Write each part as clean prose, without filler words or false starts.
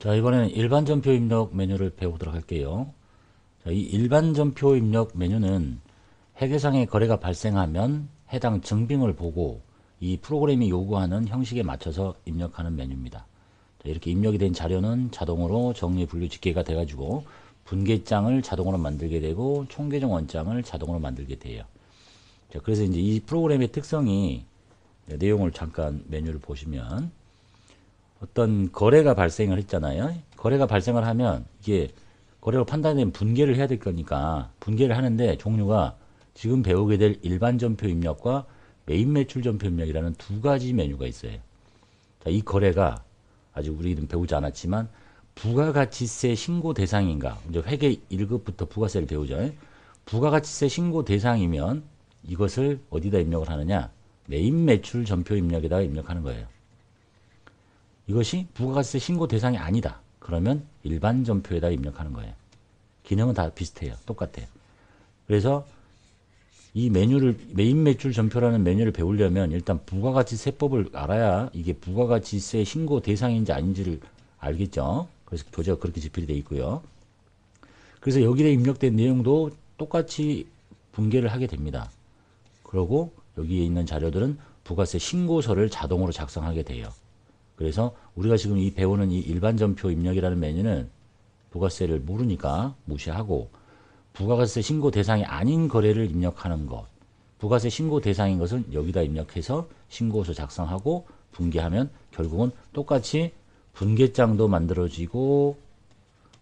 자, 이번에는 일반 전표 입력 메뉴를 배워보도록 할게요. 자, 이 일반 전표 입력 메뉴는 회계상의 거래가 발생하면 해당 증빙을 보고 이 프로그램이 요구하는 형식에 맞춰서 입력하는 메뉴입니다. 자, 이렇게 입력이 된 자료는 자동으로 정리 분류 집계가 돼가지고 분계장을 자동으로 만들게 되고 총계정 원장을 자동으로 만들게 돼요. 자, 그래서 이제 이 프로그램의 특성이 내용을 잠깐 메뉴를 보시면 어떤 거래가 발생을 했잖아요. 거래가 발생을 하면 이게 거래로 판단되면 분계를 해야 될 거니까 분계를 하는데 종류가 지금 배우게 될 일반 전표 입력과 메인 매출 전표 입력이라는 두 가지 메뉴가 있어요. 자, 이 거래가 아직 우리는 배우지 않았지만 부가가치세 신고 대상인가, 이제 회계 1급부터 부가세를 배우죠. 부가가치세 신고 대상이면 이것을 어디다 입력을 하느냐, 메인 매출 전표 입력에다가 입력하는 거예요. 이것이 부가가치세 신고 대상이 아니다. 그러면 일반 전표에다 입력하는 거예요. 기능은 다 비슷해요. 똑같아요. 그래서 이 메뉴를, 메인 매출 전표라는 메뉴를 배우려면 일단 부가가치세법을 알아야 이게 부가가치세 신고 대상인지 아닌지를 알겠죠. 그래서 교재가 그렇게 집필이 되어 있고요. 그래서 여기에 입력된 내용도 똑같이 분계를 하게 됩니다. 그리고 여기에 있는 자료들은 부가세 신고서를 자동으로 작성하게 돼요. 그래서 우리가 지금 이 배우는 이 일반 전표 입력이라는 메뉴는 부가세를 모르니까 무시하고 부가가치세 신고 대상이 아닌 거래를 입력하는 것, 부가세 신고 대상인 것은 여기다 입력해서 신고서 작성하고 분계하면 결국은 똑같이 분계장도 만들어지고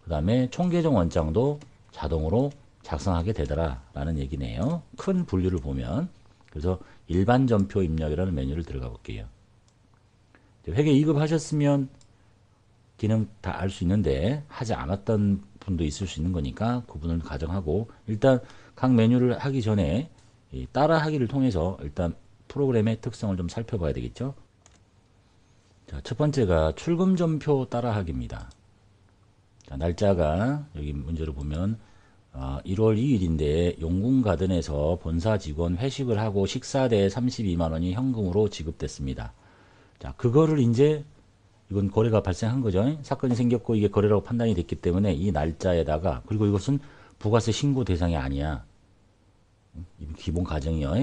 그 다음에 총계정 원장도 자동으로 작성하게 되더라 라는 얘기네요. 큰 분류를 보면. 그래서 일반 전표 입력이라는 메뉴를 들어가 볼게요. 회계 2급 하셨으면 기능 다 알 수 있는데 하지 않았던 분도 있을 수 있는 거니까 구분을 가정하고 일단 각 메뉴를 하기 전에 따라 하기를 통해서 일단 프로그램의 특성을 좀 살펴봐야 되겠죠. 자, 첫 번째가 출금 전표 따라 하기입니다. 자, 날짜가 여기 문제를 보면 1월 2일인데 용궁가든에서 본사 직원 회식을 하고 식사대에 32만 원이 현금으로 지급됐습니다. 자, 그거를 이제 이건 거래가 발생한 거죠. 사건이 생겼고 이게 거래라고 판단이 됐기 때문에 이 날짜에다가, 그리고 이것은 부가세 신고 대상이 아니야. 기본 가정이요.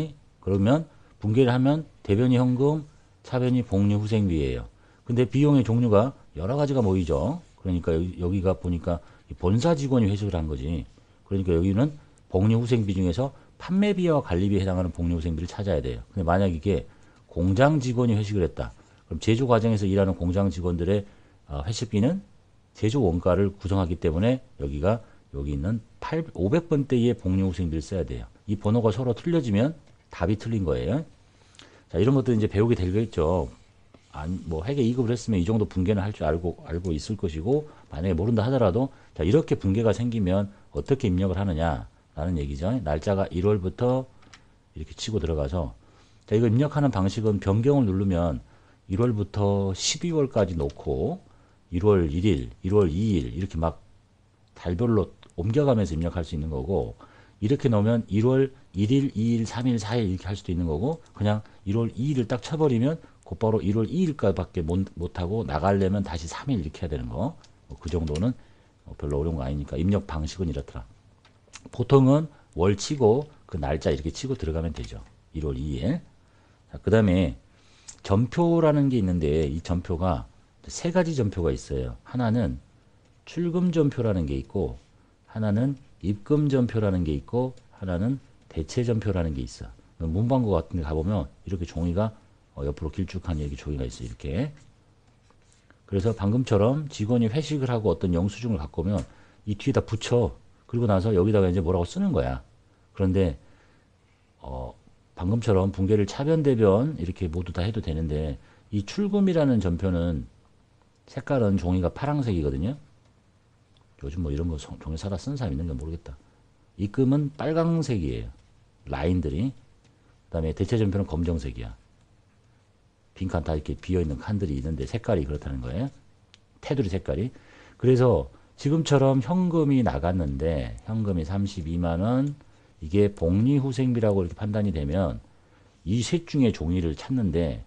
그러면 분계를 하면 대변이 현금, 차변이 복리 후생비예요. 근데 비용의 종류가 여러 가지가 모이죠. 그러니까 여기가 보니까 본사 직원이 회식을 한 거지. 그러니까 여기는 복리 후생비 중에서 판매비와 관리비에 해당하는 복리 후생비를 찾아야 돼요. 근데 만약 이게 공장 직원이 회식을 했다. 그럼 제조 과정에서 일하는 공장 직원들의 회식비는 제조 원가를 구성하기 때문에 여기 있는 500번대의 복리후생비를 써야 돼요. 이 번호가 서로 틀려지면 답이 틀린 거예요. 자, 이런 것도 이제 배우게 되겠죠. 뭐 회계 2급을 했으면 이 정도 분계는 할 줄 알고 있을 것이고, 만약에 모른다 하더라도 자, 이렇게 분계가 생기면 어떻게 입력을 하느냐라는 얘기죠. 날짜가 1월부터 이렇게 치고 들어가서, 자, 이거 입력하는 방식은 변경을 누르면 1월부터 12월까지 놓고 1월 1일, 1월 2일 이렇게 막 달별로 옮겨가면서 입력할 수 있는 거고, 이렇게 넣으면 1월 1일, 2일, 3일, 4일 이렇게 할 수도 있는 거고, 그냥 1월 2일을 딱 쳐버리면 곧바로 1월 2일까지밖에 못하고 나가려면 다시 3일 이렇게 해야 되는 거. 그 정도는 별로 어려운 거 아니니까 입력 방식은 이렇더라. 보통은 월 치고 그 날짜 이렇게 치고 들어가면 되죠. 1월 2일. 그 다음에 전표라는 게 있는데 이 전표가 세 가지 전표가 있어요. 하나는 출금 전표라는 게 있고, 하나는 입금 전표라는 게 있고, 하나는 대체 전표라는 게 있어. 문방구 같은 데 가보면 이렇게 종이가 옆으로 길쭉한 이렇게 종이가 있어. 이렇게. 그래서 방금처럼 직원이 회식을 하고 어떤 영수증을 갖고 오면 이 뒤에다 붙여. 그리고 나서 여기다가 이제 뭐라고 쓰는 거야. 그런데 방금처럼 분계를 차변 대변 이렇게 모두 다 해도 되는데, 이 출금이라는 전표는 색깔은 종이가 파란색이거든요. 요즘 뭐 이런 거 종이 사다 쓰는 사람 있는가 모르겠다. 입금은 빨강색이에요. 라인들이. 그 다음에 대체 전표는 검정색이야. 빈칸 다 이렇게 비어있는 칸들이 있는데 색깔이 그렇다는 거예요. 테두리 색깔이. 그래서 지금처럼 현금이 나갔는데 현금이 32만원, 이게 복리후생비라고 이렇게 판단이 되면 이 셋 중에 종이를 찾는데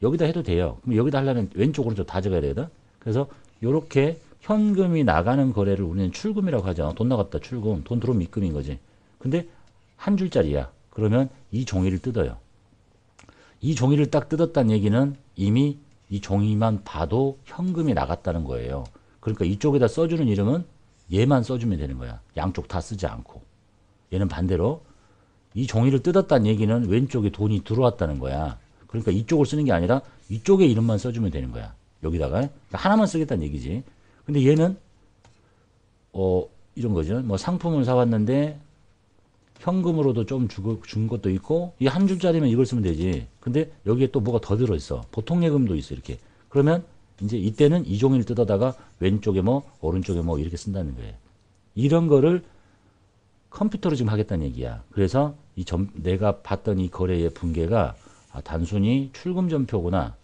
여기다 해도 돼요. 그럼 여기다 하려면 왼쪽 오른쪽 다 적어야 되거든. 그래서 요렇게 현금이 나가는 거래를 우리는 출금이라고 하죠. 돈 나갔다 출금, 돈 들어오면 입금인 거지. 근데 한 줄짜리야. 그러면 이 종이를 뜯어요. 이 종이를 딱 뜯었다는 얘기는 이미 이 종이만 봐도 현금이 나갔다는 거예요. 그러니까 이쪽에다 써주는 이름은 얘만 써주면 되는 거야. 양쪽 다 쓰지 않고. 얘는 반대로 이 종이를 뜯었다는 얘기는 왼쪽에 돈이 들어왔다는 거야. 그러니까 이쪽을 쓰는 게 아니라 이쪽에 이름만 써주면 되는 거야. 여기다가 그러니까 하나만 쓰겠다는 얘기지. 근데 얘는 이런 거죠. 뭐 상품을 사왔는데 현금으로도 좀 준 것도 있고 이 한 줄짜리면 이걸 쓰면 되지. 근데 여기에 또 뭐가 더 들어있어. 보통예금도 있어 이렇게. 그러면 이제 이때는 이 종이를 뜯어다가 왼쪽에 뭐 오른쪽에 뭐 이렇게 쓴다는 거예요. 이런 거를 컴퓨터로 지금 하겠다는 얘기야. 그래서 내가 봤던 이 거래의 분계가 단순히 출금전표구나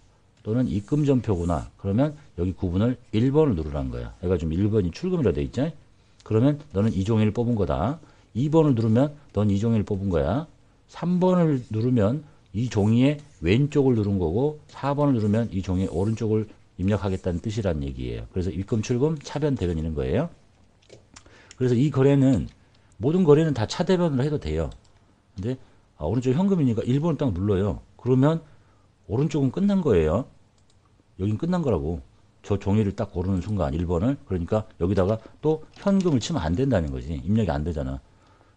또는 입금전표구나. 그러면 여기 구분을 1번을 누르라는 거야. 얘가 지금 1번이 출금이라 돼 있지. 그러면 너는 이 종이를 뽑은 거다. 2번을 누르면 넌 이 종이를 뽑은 거야. 3번을 누르면 이 종이의 왼쪽을 누른 거고 4번을 누르면 이 종이의 오른쪽을 입력하겠다는 뜻이란 얘기예요. 그래서 입금, 출금, 차변, 대변 이런 거예요. 그래서 이 거래는 모든 거래는 다 차대변으로 해도 돼요. 근데 오른쪽 현금이니까 1번을 딱 눌러요. 그러면 오른쪽은 끝난 거예요. 여긴 끝난 거라고. 저 종이를 딱 고르는 순간 1번을. 그러니까 여기다가 또 현금을 치면 안 된다는 거지. 입력이 안 되잖아.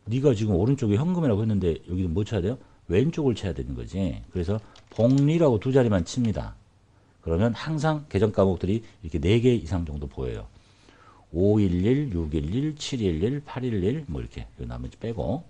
네가 지금 오른쪽에 현금이라고 했는데 여기는 뭐 쳐야 돼요? 왼쪽을 쳐야 되는 거지. 그래서 복리라고 두 자리만 칩니다. 그러면 항상 계정 과목들이 이렇게 4개 이상 정도 보여요. 511, 611, 711, 811 뭐 이렇게 나머지 빼고.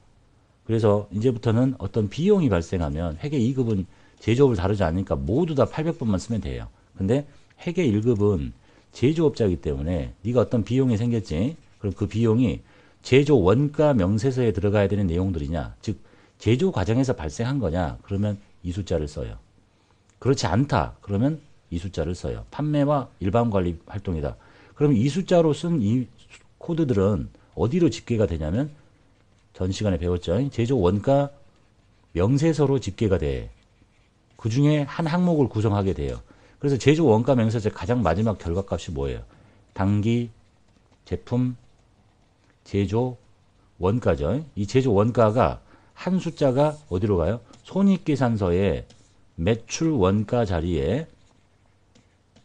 그래서 이제부터는 어떤 비용이 발생하면 회계 2급은 제조업을 다루지 않으니까 모두 다 800번만 쓰면 돼요. 근데 회계 1급은 제조업자이기 때문에 네가 어떤 비용이 생겼지. 그럼 그 비용이 제조 원가 명세서에 들어가야 되는 내용들이냐, 즉 제조 과정에서 발생한 거냐, 그러면 이 숫자를 써요. 그렇지 않다 그러면 이 숫자를 써요. 판매와 일반 관리 활동이다. 그럼 이 숫자로 쓴 이 코드들은 어디로 집계가 되냐면 전 시간에 배웠죠. 제조 원가 명세서로 집계가 돼. 그 중에 한 항목을 구성하게 돼요. 그래서 제조 원가 명세서의 가장 마지막 결과값이 뭐예요? 단기 제품 제조 원가죠. 이 제조 원가가 한 숫자가 어디로 가요? 손익계산서에 매출 원가 자리에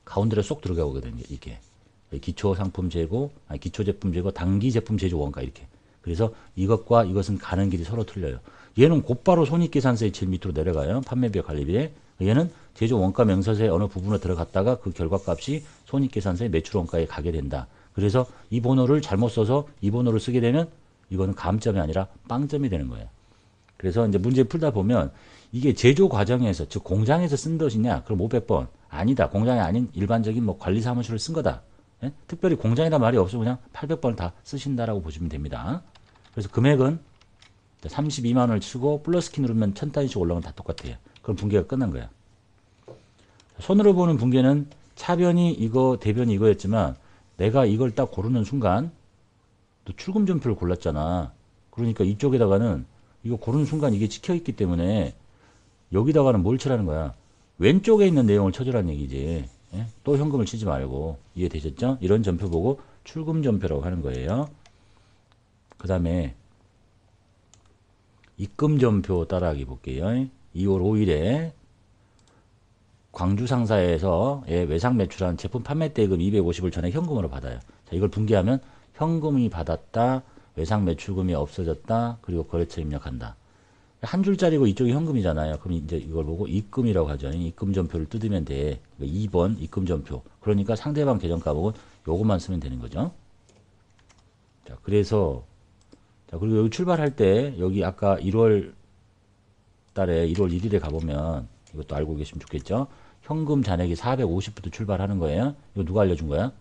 가운데로 쏙 들어가 오거든요. 이게 기초 상품 재고, 아니 기초 제품 재고, 단기 제품 제조 원가 이렇게. 그래서 이것과 이것은 가는 길이 서로 틀려요. 얘는 곧바로 손익계산서의 제일 밑으로 내려가요. 판매비와 관리비에. 얘는 제조 원가 명세서의 어느 부분에 들어갔다가 그 결과값이 손익계산서의 매출 원가에 가게 된다. 그래서 이 번호를 잘못 써서 이 번호를 쓰게 되면 이거는 감점이 아니라 빵점이 되는 거예요. 그래서 이제 문제 풀다 보면 이게 제조 과정에서, 즉 공장에서 쓴 것이냐? 그럼 500번. 아니다. 공장이 아닌 일반적인 뭐 관리 사무실을 쓴 거다. 예? 특별히 공장이란 말이 없으면 그냥 800번을 다 쓰신다라고 보시면 됩니다. 그래서 금액은 32만 원을 치고 플러스 키 누르면 1000단위씩 올라오면 다 똑같아요. 그럼 분계가 끝난 거야. 손으로 보는 분계는 차변이 이거, 대변이 이거였지만 내가 이걸 딱 고르는 순간 또 출금전표를 골랐잖아. 그러니까 이쪽에다가는 이거 고르는 순간 이게 찍혀있기 때문에 여기다가는 뭘 치라는 거야? 왼쪽에 있는 내용을 쳐주라는 얘기지. 예? 또 현금을 치지 말고. 이해되셨죠? 이런 전표 보고 출금전표라고 하는 거예요. 그 다음에 입금전표 따라하기 볼게요. 2월 5일에 광주 상사에서 외상 매출한 제품 판매 대금 250을 전액 현금으로 받아요. 자, 이걸 분기하면 현금이 받았다, 외상 매출금이 없어졌다, 그리고 거래처 입력한다. 한 줄짜리고 이쪽이 현금이잖아요. 그럼 이제 이걸 보고 입금이라고 하죠. 입금전표를 뜯으면 돼. 2번 입금전표. 그러니까 상대방 계정 과목은 요것만 쓰면 되는 거죠. 자, 그래서 자, 그리고 여기 출발할 때 여기 아까 1월 달에 1월 1일에 가보면 이것도 알고 계시면 좋겠죠. 현금 잔액이 450부터 출발하는 거예요. 이거 누가 알려준 거야?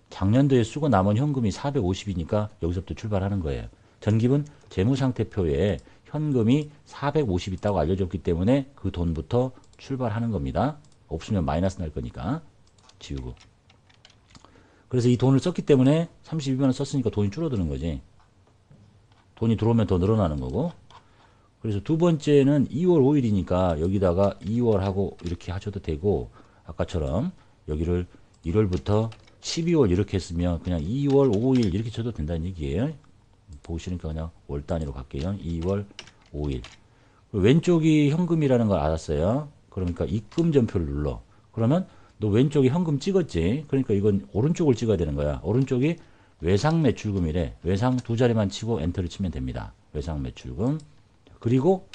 작년도에 쓰고 남은 현금이 450이니까 여기서부터 출발하는 거예요. 전기분 재무상태표에 현금이 450 있다고 알려줬기 때문에 그 돈부터 출발하는 겁니다. 없으면 마이너스 날 거니까 지우고. 그래서 이 돈을 썼기 때문에 32만 원 썼으니까 돈이 줄어드는 거지. 돈이 들어오면 더 늘어나는 거고. 그래서 두 번째는 2월 5일이니까 여기다가 2월 하고 이렇게 하셔도 되고, 아까처럼 여기를 1월부터 12월 이렇게 했으면 그냥 2월 5일 이렇게 쳐도 된다는 얘기예요. 보시니까 그냥 월 단위로 갈게요. 2월 5일. 왼쪽이 현금이라는 걸 알았어요. 그러니까 입금 전표를 눌러. 그러면 너 왼쪽에 현금 찍었지? 그러니까 이건 오른쪽을 찍어야 되는 거야. 오른쪽이 외상 매출금이래. 외상 두 자리만 치고 엔터를 치면 됩니다. 외상 매출금. 그리고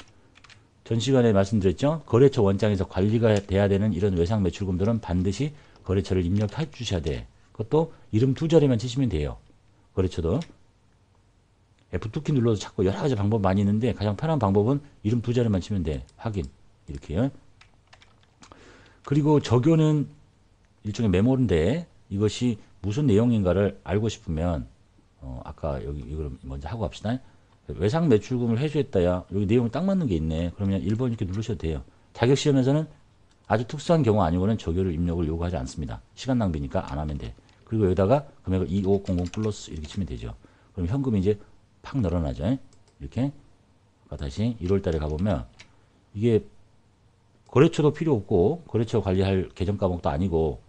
전 시간에 말씀드렸죠? 거래처 원장에서 관리가 돼야 되는 이런 외상 매출금들은 반드시 거래처를 입력해 주셔야 돼. 그것도 이름 두 자리만 치시면 돼요. 거래처도. F2키 눌러서 찾고 여러 가지 방법 많이 있는데 가장 편한 방법은 이름 두 자리만 치면 돼. 확인. 이렇게요. 그리고 적요는 일종의 메모인데 이것이 무슨 내용인가를 알고 싶으면 아까 여기 이걸 먼저 하고 갑시다. 외상 매출금을 회수했다야. 여기 내용이 딱 맞는 게 있네. 그러면 1번 이렇게 누르셔도 돼요. 자격시험에서는 아주 특수한 경우 아니고는 적요를 입력을 요구하지 않습니다. 시간 낭비니까 안 하면 돼. 그리고 여기다가 금액을 2500 플러스 이렇게 치면 되죠. 그럼 현금이 이제 팍 늘어나죠. 이렇게. 다시 1월 달에 가보면 이게 거래처도 필요 없고 거래처 관리할 계정 과목도 아니고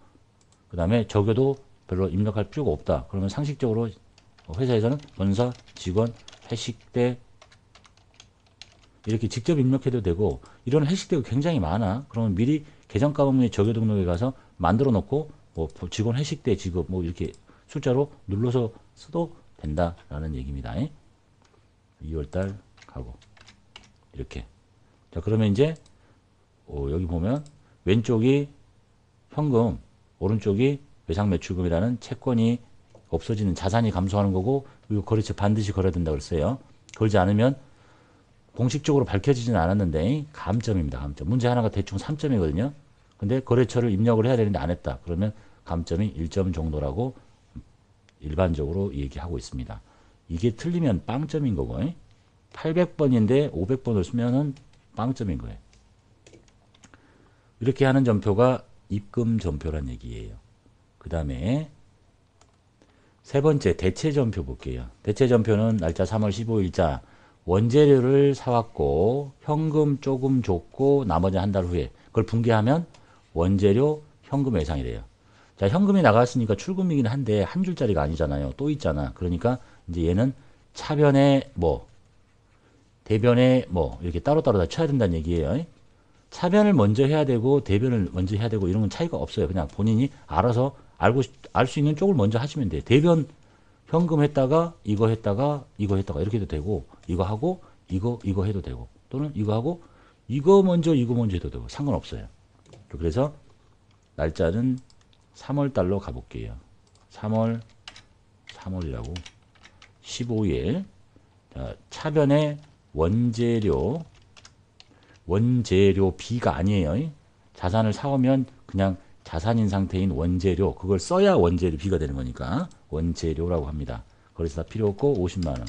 그 다음에 적요도 별로 입력할 필요가 없다. 그러면 상식적으로 회사에서는 본사, 직원, 회식대 이렇게 직접 입력해도 되고 이런 회식대가 굉장히 많아. 그러면 미리 계정 과목의 적요 등록에 가서 만들어 놓고 뭐 직원 회식대 지급 뭐 이렇게 숫자로 눌러서 써도 된다라는 얘기입니다. 2월달 가고 이렇게. 자 그러면 이제 여기 보면 왼쪽이 현금, 오른쪽이 외상 매출금이라는 채권이 없어지는 자산이 감소하는 거고 이거 거래처 반드시 걸어야 된다고 그랬어요. 걸지 않으면 공식적으로 밝혀지진 않았는데 감점입니다. 감점. 문제 하나가 대충 3점이거든요. 근데 거래처를 입력을 해야 되는데 안 했다. 그러면 감점이 1점 정도라고 일반적으로 얘기하고 있습니다. 이게 틀리면 빵점인 거고 800번인데 500번을 쓰면은 빵점인 거예요. 이렇게 하는 전표가 입금 전표란 얘기예요. 그 다음에 세 번째 대체 전표 볼게요. 대체 전표는 날짜 3월 15일자 원재료를 사왔고 현금 조금 줬고 나머지 한 달 후에 그걸 분개하면 원재료 현금 외상이래요. 자 현금이 나갔으니까 출금이긴 한데 한 줄짜리가 아니잖아요. 또 있잖아. 그러니까 이제 얘는 차변에 뭐 대변에 뭐 이렇게 따로따로 다 쳐야 된다는 얘기예요. 차변을 먼저 해야 되고 대변을 먼저 해야 되고 이런 건 차이가 없어요. 그냥 본인이 알아서 알 수 있는 쪽을 먼저 하시면 돼요. 대변 현금 했다가 이거 했다가 이거 했다가 이렇게 해도 되고 이거 하고 이거 해도 되고 또는 이거 하고 이거 먼저 해도 되고 상관없어요. 그래서 날짜는 3월 달로 가볼게요. 3월이라고 15일 자, 차변에 원재료 B가 아니에요. 자산을 사오면 그냥 자산인 상태인 원재료 그걸 써야 원재료 B가 되는 거니까 원재료라고 합니다. 그래서 다 필요 없고 50만원.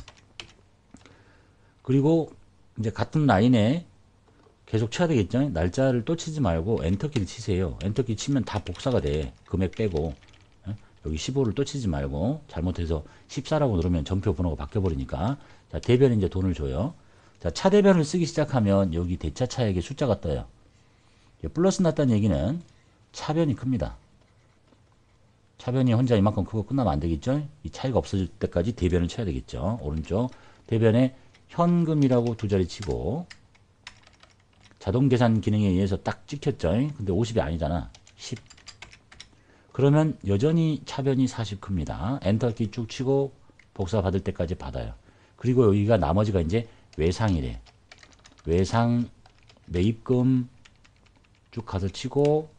그리고 이제 같은 라인에 계속 쳐야 되겠죠. 날짜를 또 치지 말고 엔터키를 치세요. 엔터키 치면 다 복사가 돼. 금액 빼고 여기 15를 또 치지 말고 잘못해서 14라고 누르면 전표 번호가 바뀌어버리니까 자 대변에 이제 돈을 줘요. 자, 차대변을 쓰기 시작하면 여기 대차차액의 숫자가 떠요. 플러스 났다는 얘기는 차변이 큽니다. 차변이 혼자 이만큼 크고 끝나면 안 되겠죠? 이 차이가 없어질 때까지 대변을 쳐야 되겠죠? 오른쪽 대변에 현금이라고 두 자리 치고 자동 계산 기능에 의해서 딱 찍혔죠? 근데 50이 아니잖아. 10. 그러면 여전히 차변이 40 큽니다. 엔터키 쭉 치고 복사 받을 때까지 받아요. 그리고 여기가 나머지가 이제 외상이래. 외상 매입금 쭉 가서 치고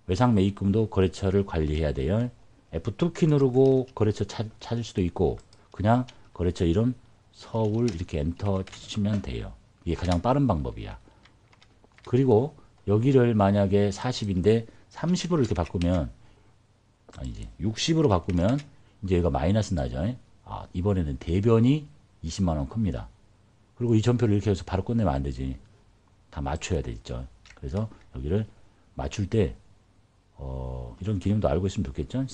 외상 매입금도 거래처를 관리해야 돼요. F2키 누르고 거래처 찾을 수도 있고 그냥 거래처 이름 서울 이렇게 엔터 치면 돼요. 이게 가장 빠른 방법이야. 그리고 여기를 만약에 40인데 30으로 이렇게 바꾸면 아니지 60으로 바꾸면 이제 얘가 마이너스 나죠. 아, 이번에는 대변이 20만원 큽니다. 그리고 이 전표를 이렇게 해서 바로 끝내면 안 되지. 다 맞춰야 되죠. 그래서 여기를 맞출 때 이런 기능도 알고 있으면 좋겠죠.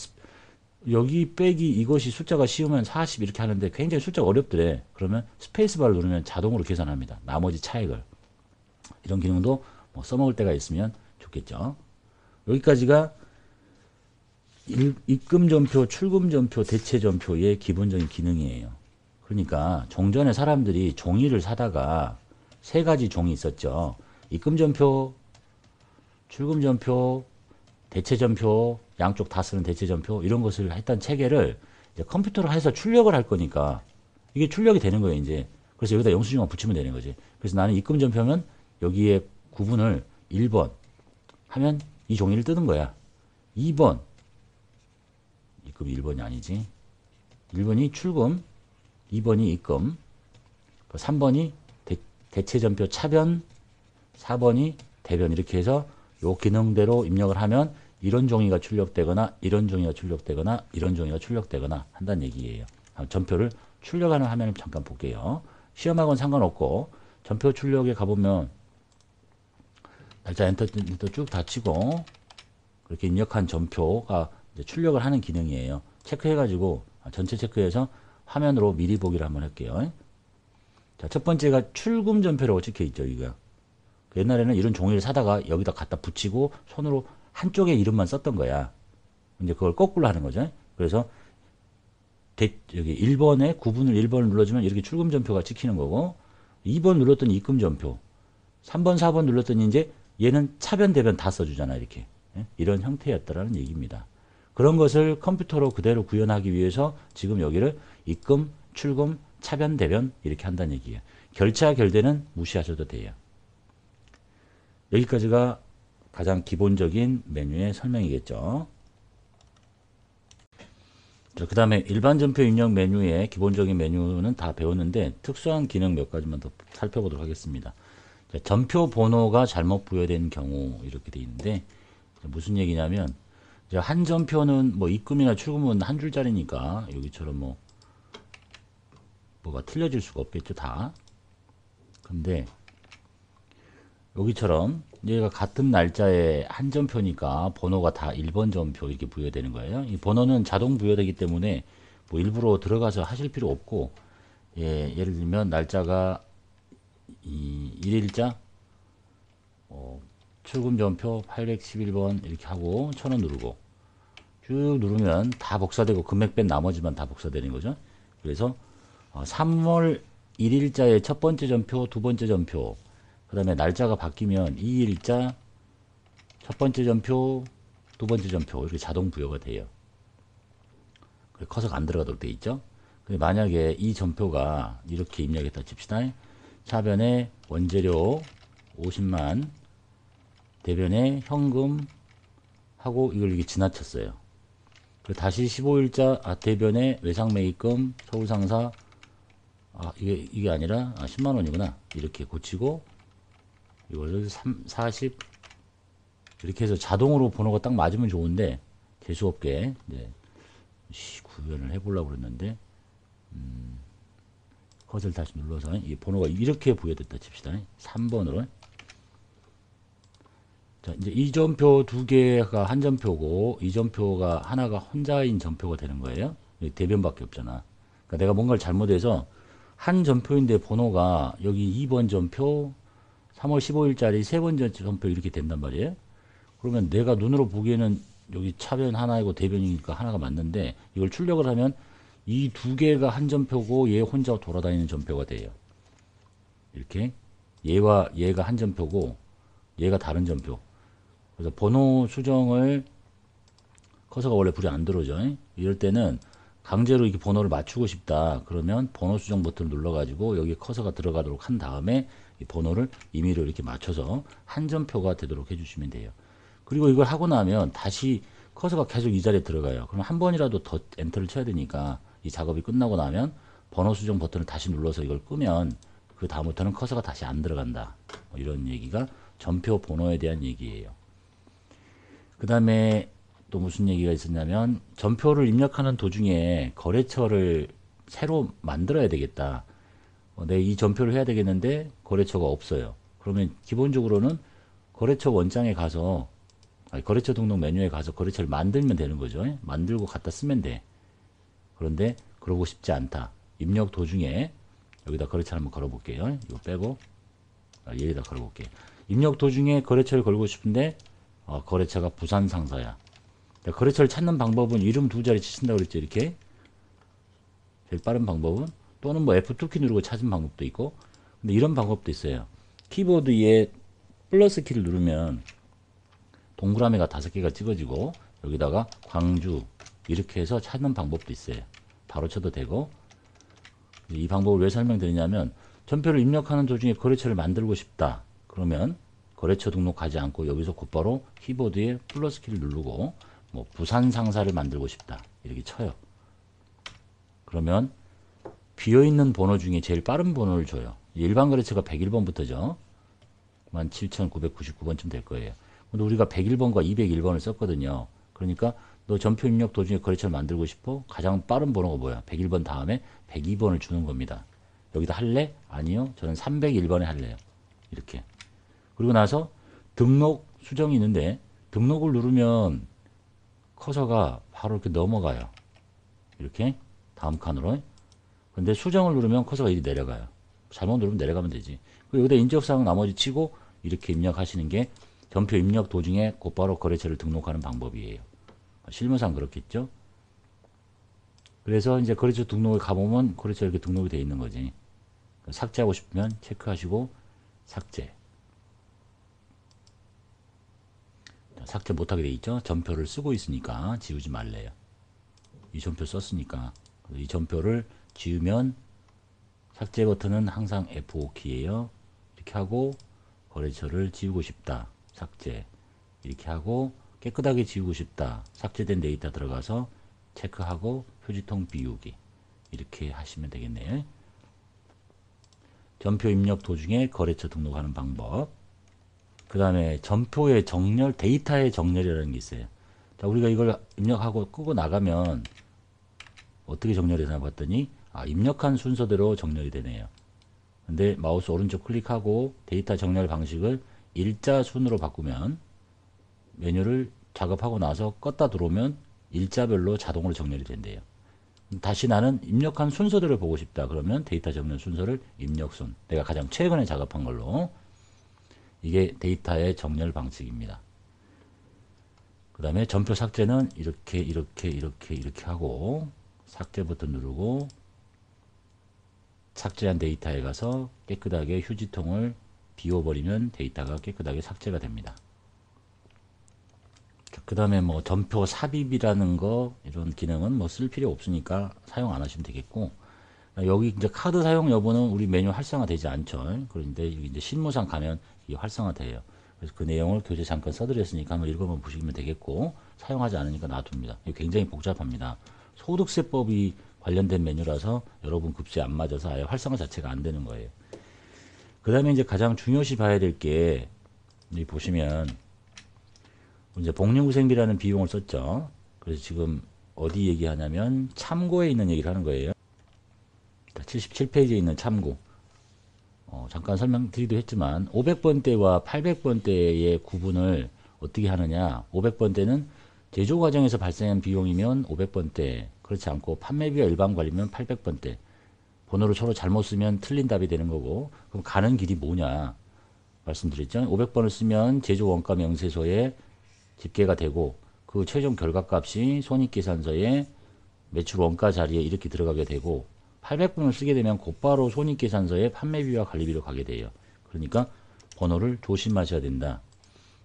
여기 빼기 이것이 숫자가 쉬우면 40 이렇게 하는데 굉장히 숫자가 어렵더래. 그러면 스페이스바를 누르면 자동으로 계산합니다. 나머지 차액을. 이런 기능도 뭐 써먹을 때가 있으면 좋겠죠. 여기까지가 입금전표, 출금전표, 대체전표의 기본적인 기능이에요. 그러니까 종전에 사람들이 종이를 사다가 세 가지 종이 있었죠. 입금전표, 출금전표, 대체전표, 양쪽 다 쓰는 대체전표, 이런 것을 했던 체계를 이제 컴퓨터로 해서 출력을 할 거니까 이게 출력이 되는 거예요, 이제. 그래서 여기다 영수증만 붙이면 되는 거지. 그래서 나는 입금전표면 여기에 구분을 1번 하면 이 종이를 뜯은 거야. 2번, 입금 1번이 아니지. 1번이 출금, 2번이 입금, 3번이 대체전표 차변, 4번이 대변, 이렇게 해서 요 기능대로 입력을 하면 이런 종이가 출력되거나 이런 종이가 출력되거나 이런 종이가 출력되거나 한다는 얘기예요. 전표를 출력하는 화면을 잠깐 볼게요. 시험하고는 상관없고 전표 출력에 가보면 날짜 엔터 쭉 닫히고 그렇게 입력한 전표가 이제 출력을 하는 기능이에요. 체크해가지고 전체 체크해서 화면으로 미리 보기를 한번 할게요. 자, 첫 번째가 출금 전표라고 찍혀 있죠, 이거. 옛날에는 이런 종이를 사다가 여기다 갖다 붙이고 손으로 한쪽에 이름만 썼던 거야. 이제 그걸 거꾸로 하는 거죠. 그래서 여기 1번에 구분을 1번을 눌러주면 이렇게 출금 전표가 찍히는 거고, 2번 눌렀더니 입금 전표, 3번, 4번 눌렀더니 이제 얘는 차변, 대변 다 써주잖아, 이렇게. 이런 형태였다라는 얘기입니다. 그런 것을 컴퓨터로 그대로 구현하기 위해서 지금 여기를 입금, 출금, 차변, 대변 이렇게 한다는 얘기예요. 결제와 결대는 무시하셔도 돼요. 여기까지가 가장 기본적인 메뉴의 설명이겠죠. 그 다음에 일반 전표 입력 메뉴의 기본적인 메뉴는 다 배웠는데 특수한 기능 몇 가지만 더 살펴보도록 하겠습니다. 전표 번호가 잘못 부여된 경우 이렇게 돼 있는데 무슨 얘기냐면 한 전표는 뭐 입금이나 출금은 한 줄짜리니까 여기처럼 뭐가 틀려질 수가 없겠죠, 다. 근데 여기처럼 얘가 같은 날짜에 한 전표니까 번호가 다 1번 전표 이렇게 부여되는 거예요. 이 번호는 자동 부여되기 때문에 뭐 일부러 들어가서 하실 필요 없고, 예를 들면 날짜가 이 1일자 출금 전표 811번 이렇게 하고 1000원 누르고 쭉 누르면 다 복사되고 금액 뺀 나머지만 다 복사되는 거죠. 그래서 3월 1일자의 첫 번째 전표, 두 번째 전표, 그 다음에 날짜가 바뀌면 2일자 첫 번째 전표, 두 번째 전표 이렇게 자동 부여가 돼요. 커서가 안 들어가도록 돼 있죠. 근데 만약에 이 전표가 이렇게 입력했다 칩시다. 차변에 원재료 50만, 대변에 현금 하고 이걸 이렇게 지나쳤어요. 다시 15일자 대변에 외상매입금 서울상사 이게 아니라 10만원이구나 이렇게 고치고 이걸 40 이렇게 해서 자동으로 번호가 딱 맞으면 좋은데 재수없게 이제 구현을 해보려고 그랬는데 컷을 다시 눌러서 이 번호가 이렇게 부여됐다 칩시다. 3번으로. 자, 이제 이 전표 두 개가 한 전표고 이 전표가 하나가 혼자인 전표가 되는 거예요. 대변밖에 없잖아. 그러니까 내가 뭔가를 잘못해서 한 전표인데 번호가 여기 2번 전표 3월 15일짜리 세 번째 전표 이렇게 된단 말이에요. 그러면 내가 눈으로 보기에는 여기 차변 하나이고 대변이니까 하나가 맞는데 이걸 출력을 하면 이 두 개가 한 전표고 얘 혼자 돌아다니는 전표가 돼요. 이렇게 얘와 얘가 한 전표고 얘가 다른 전표. 그래서 번호 수정을 커서가 원래 불이 안 들어오죠. 이럴 때는 강제로 이렇게 번호를 맞추고 싶다. 그러면 번호 수정 버튼을 눌러가지고 여기 커서가 들어가도록 한 다음에 이 번호를 임의로 이렇게 맞춰서 한 전표가 되도록 해주시면 돼요. 그리고 이걸 하고 나면 다시 커서가 계속 이 자리에 들어가요. 그럼 한 번이라도 더 엔터를 쳐야 되니까 이 작업이 끝나고 나면 번호 수정 버튼을 다시 눌러서 이걸 끄면 그 다음부터는 커서가 다시 안 들어간다. 이런 얘기가 전표 번호에 대한 얘기예요. 그 다음에 또 무슨 얘기가 있었냐면 전표를 입력하는 도중에 거래처를 새로 만들어야 되겠다. 내 이 전표를 해야 되겠는데 거래처가 없어요. 그러면 기본적으로는 거래처 원장에 가서 거래처 등록 메뉴에 가서 거래처를 만들면 되는 거죠. 만들고 갖다 쓰면 돼. 그런데 그러고 싶지 않다. 입력 도중에 여기다 거래처 한번 걸어볼게요. 이거 빼고 여기다 걸어볼게요. 입력 도중에 거래처를 걸고 싶은데 거래처가 부산 상사야. 자, 거래처를 찾는 방법은 이름 두 자리 치신다고 그랬죠. 이렇게 제일 빠른 방법은, 또는 뭐 F2키 누르고 찾은 방법도 있고, 근데 이런 방법도 있어요. 키보드에 플러스 키를 누르면 동그라미가 5개가 찍어지고 여기다가 광주 이렇게 해서 찾는 방법도 있어요. 바로 쳐도 되고. 이 방법을 왜 설명드리냐면, 전표를 입력하는 도중에 거래처를 만들고 싶다 그러면 거래처 등록하지 않고 여기서 곧바로 키보드에 플러스 키를 누르고 뭐 부산 상사를 만들고 싶다 이렇게 쳐요. 그러면 비어있는 번호 중에 제일 빠른 번호를 줘요. 일반 거래처가 101번부터죠. 17,999번쯤 될 거예요. 근데 우리가 101번과 201번을 썼거든요. 그러니까 너 전표 입력 도중에 거래처를 만들고 싶어? 가장 빠른 번호가 뭐야? 101번 다음에 102번을 주는 겁니다. 여기다 할래? 아니요. 저는 301번에 할래요. 이렇게. 그리고 나서 등록 수정이 있는데 등록을 누르면 커서가 바로 이렇게 넘어가요. 이렇게 다음 칸으로. 근데 수정을 누르면 커서가 이리 내려가요. 잘못 누르면 내려가면 되지. 그리고 여기다 인적사항 나머지 치고 이렇게 입력하시는 게 전표 입력 도중에 곧바로 거래처를 등록하는 방법이에요. 실무상 그렇겠죠? 그래서 이제 거래처 등록에 가보면 거래처 이렇게 등록이 되어 있는 거지. 삭제하고 싶으면 체크하시고 삭제. 삭제 못하게 돼 있죠? 전표를 쓰고 있으니까 지우지 말래요. 이 전표 썼으니까. 이 전표를 지우면 삭제 버튼은 항상 F5키예요. 이렇게 하고 거래처를 지우고 싶다. 삭제. 이렇게 하고 깨끗하게 지우고 싶다. 삭제된 데이터 들어가서 체크하고 표지통 비우기. 이렇게 하시면 되겠네요. 전표 입력 도중에 거래처 등록하는 방법. 그 다음에 전표의 정렬, 데이터의 정렬이라는 게 있어요. 자, 우리가 이걸 입력하고 끄고 나가면 어떻게 정렬이 되나 봤더니 입력한 순서대로 정렬이 되네요. 근데 마우스 오른쪽 클릭하고 데이터 정렬 방식을 일자 순으로 바꾸면 메뉴를 작업하고 나서 껐다 들어오면 일자별로 자동으로 정렬이 된대요. 다시 나는 입력한 순서대로 보고 싶다. 그러면 데이터 정렬 순서를 입력순. 내가 가장 최근에 작업한 걸로. 이게 데이터의 정렬 방식입니다. 그 다음에 전표 삭제는 이렇게 하고 삭제 버튼 누르고 삭제한 데이터에 가서 깨끗하게 휴지통을 비워버리면 데이터가 깨끗하게 삭제가 됩니다. 그 다음에 뭐 전표 삽입이라는 거 이런 기능은 뭐 쓸 필요 없으니까 사용 안 하시면 되겠고, 여기 이제 카드 사용 여부는 우리 메뉴 활성화되지 않죠. 그런데 여기 이제 실무상 가면 이게 활성화돼요. 그래서 그 내용을 교재 잠깐 써드렸으니까 한번 읽어보면 보시면 되겠고, 사용하지 않으니까 놔둡니다. 이게 굉장히 복잡합니다. 소득세법이 관련된 메뉴라서 여러분 급수에 안 맞아서 아예 활성화 자체가 안 되는 거예요. 그 다음에 이제 가장 중요시 봐야 될 게, 여기 보시면 이제 복리후생비라는 비용을 썼죠. 그래서 지금 어디 얘기하냐면 참고에 있는 얘기를 하는 거예요. 77페이지에 있는 참고. 잠깐 설명드리기도 했지만 500번대와 800번대의 구분을 어떻게 하느냐. 500번대는 제조 과정에서 발생한 비용이면 500번대, 그렇지 않고 판매비와 일반 관리면 800번대. 번호를 서로 잘못 쓰면 틀린 답이 되는 거고, 그럼 가는 길이 뭐냐 말씀드렸죠. 500번을 쓰면 제조 원가 명세서에 집계가 되고 그 최종 결과값이 손익계산서에 매출 원가 자리에 이렇게 들어가게 되고, 800번을 쓰게 되면 곧바로 손익계산서에 판매비와 관리비로 가게 돼요. 그러니까 번호를 조심하셔야 된다.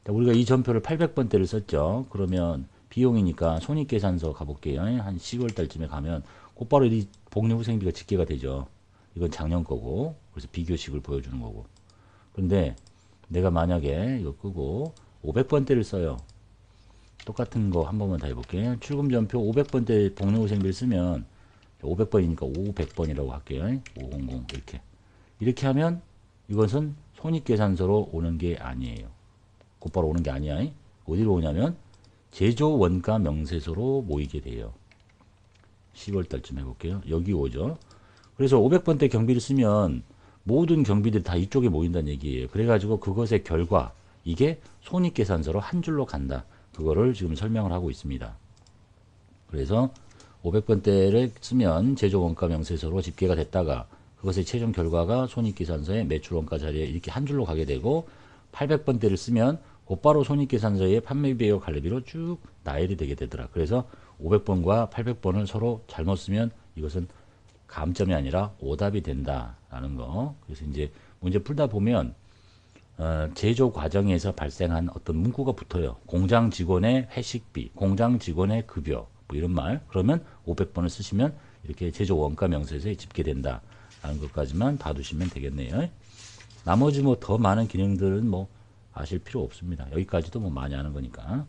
우리가 이 전표를 800번대를 썼죠. 그러면 비용이니까 손익계산서 가볼게요. 한 10월 달쯤에 가면 곧바로 이 복리후생비가 집계가 되죠. 이건 작년 거고, 그래서 비교식을 보여주는 거고. 그런데 내가 만약에 이거 끄고 500번대를 써요. 똑같은 거 한 번만 더 해볼게요. 출금전표 500번대 복리후생비를 쓰면 500번이니까 500번이라고 할게요. 500 이렇게 하면 이것은 손익계산서로 오는 게 아니에요. 곧바로 오는 게 아니야. 어디로 오냐면 제조 원가 명세서로 모이게 돼요. 10월 달쯤 해볼게요. 여기 오죠. 그래서 500번대 경비를 쓰면 모든 경비들이 다 이쪽에 모인다는 얘기예요. 그래가지고 그것의 결과, 이게 손익계산서로 한 줄로 간다. 그거를 지금 설명을 하고 있습니다. 그래서 500번대를 쓰면 제조원가 명세서로 집계가 됐다가 그것의 최종 결과가 손익계산서에 매출원가 자리에 이렇게 한 줄로 가게 되고, 800번대를 쓰면 곧바로 손익계산서에 판매비와 관리비로 쭉 나열이 되게 되더라. 그래서 500번과 800번을 서로 잘못 쓰면 이것은 감점이 아니라 오답이 된다라는 거. 그래서 이제 문제 풀다 보면 제조 과정에서 발생한 어떤 문구가 붙어요. 공장 직원의 회식비, 공장 직원의 급여, 뭐 이런 말. 그러면 500번을 쓰시면 이렇게 제조 원가 명세서에 집계된다라는 것까지만 봐두시면 되겠네요. 나머지 뭐 더 많은 기능들은 뭐 아실 필요 없습니다. 여기까지도 뭐 많이 하는 거니까.